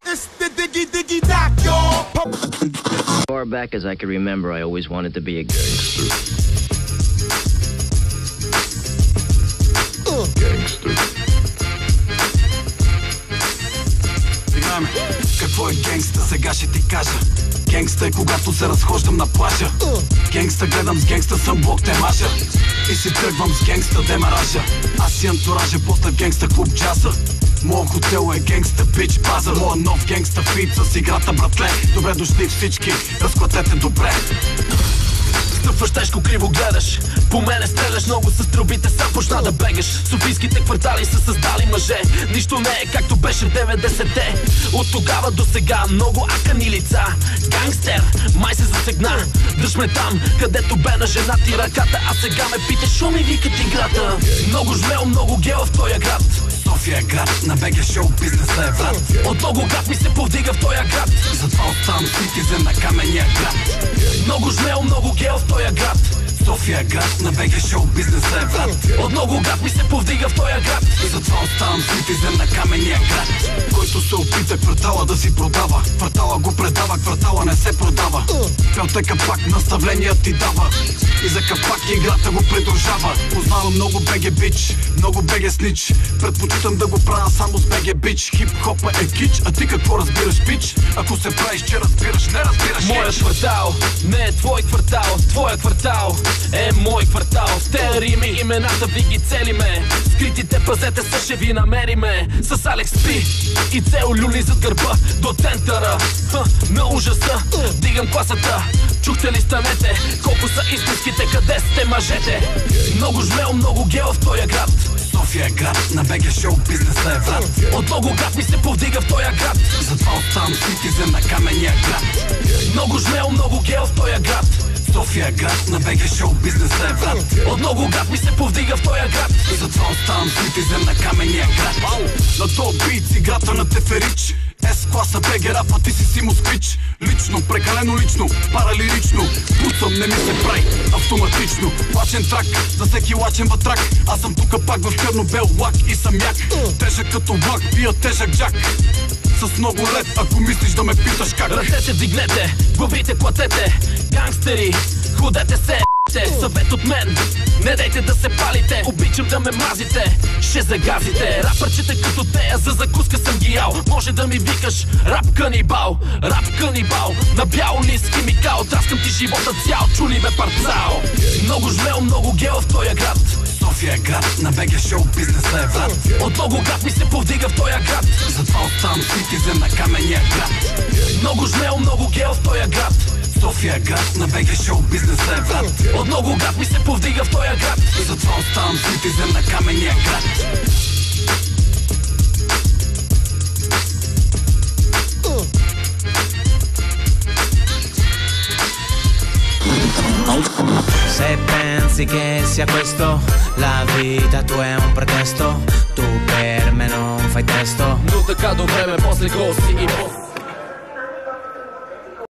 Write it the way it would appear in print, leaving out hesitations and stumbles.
It's the diggy diggy doc, y'all. Far back as I can remember, I always wanted to be a gangster. Gangster. Какво е генгста? Сега ще ти кажа. Генгста е когато се разхождам на плажа. Генгста гледам с генгста, съм блок те мажа. И си тръгвам с генгста демаража. Аз си антуража, после в генгста клуб джаза. Моя хотел е генгста бич база. Моя нов генгста фит с играта, братле. Добре дошли всички, разклатете добре. Стъпваш тежко, криво гледаш. По мене стреляш, много с тръбите, сам почна да бегаш. Софийските квартали са създали мъже. Нищо не е както беше в 90-те. От тогава до сега много акани лица. Гангстер, май се засегна. Дръж ме там, където бе на жена ти ръката. А сега ме питаш, шо ми викат играта. Много жмел, много гел в тоя град. София е град, на БГ шоу бизнеса е врат. От много град ми се повдига в тоя град. Затова оставам ситизен на камения град. Много жмел, много гел в тоя град. София е град, на БГ шоу бизнеса е врат. От много град ми се повдига в тоя град. Затова оставам ситизен на камения град. Който се опита квартала да си продава, квартала го предава, квартала не се продава. Пелте капак, наставления ти дава. И за капак играта го придружава. Познавам много БГ бич, много БГ снич. Предпочитам да го правя само с БГ бич. Хип-хопа е кич, а ти какво разбираш, пич? Ако се правиш, че разбираш, не разбираш. Моя квартал не е твой квартал, твоя квартал е мой квартал. В те рими имената ви ги целиме. Скритите пазете са ще ви намериме. С Алекс Пи и цел люли зад гърба до центъра на ужаса. Дигам класата, чухте ли станете? Колко са истинските, къде сте мъжете? Много жмел, много гел в тоя град. София е град, на БГ шоу бизнеса е врат. От много град ми се повдига в тоя град. Затова оставам ситизен на камения град. Много жмел, много гел в тоя град. София е град, на БГ шоу бизнеса е врат. От много град ми се повдига в тоя град. Затова оставам ситизен на камения град. На тоя бит играта на Теферич. С-класа БГ рапа, ти си москвич. Лично, прекалено лично, паралирично. Пуцам, не ми се прави автоматично. Лачен трак, за всеки лачен вътрак. Аз съм тука пак в черно-бел лак и съм як. Тежък като влак, пия тежък джак. С много лед, ако мислиш да ме питаш как. Ръцете вдигнете, главите платете. Гангстери, ходете се. Съвет от мен, не дайте да се палите. Обичам да ме мазите, ще загазите. Рапърчета като тея, за закуска съм ги ял. Може да ми викаш рап канибал, рап канибал. На бял лист химикал, траскам ти живота цял. Чули ме парцал. Много жмел, много гел в тоя град. София е град, на БГ шоу бизнеса е врат. От много град ми се повдига в тоя град. Затова оставам ситизен на камения град. Много жмел, много гел в тоя град. София е град, на БГ шоу бизнеса е врат. От много град ми се повдига в тоя град. Затова оставам ситизен на камения град. Se pensi che sia questo, la vita tua è un pretesto. Tu per me non fai testo. Но така до време после гости и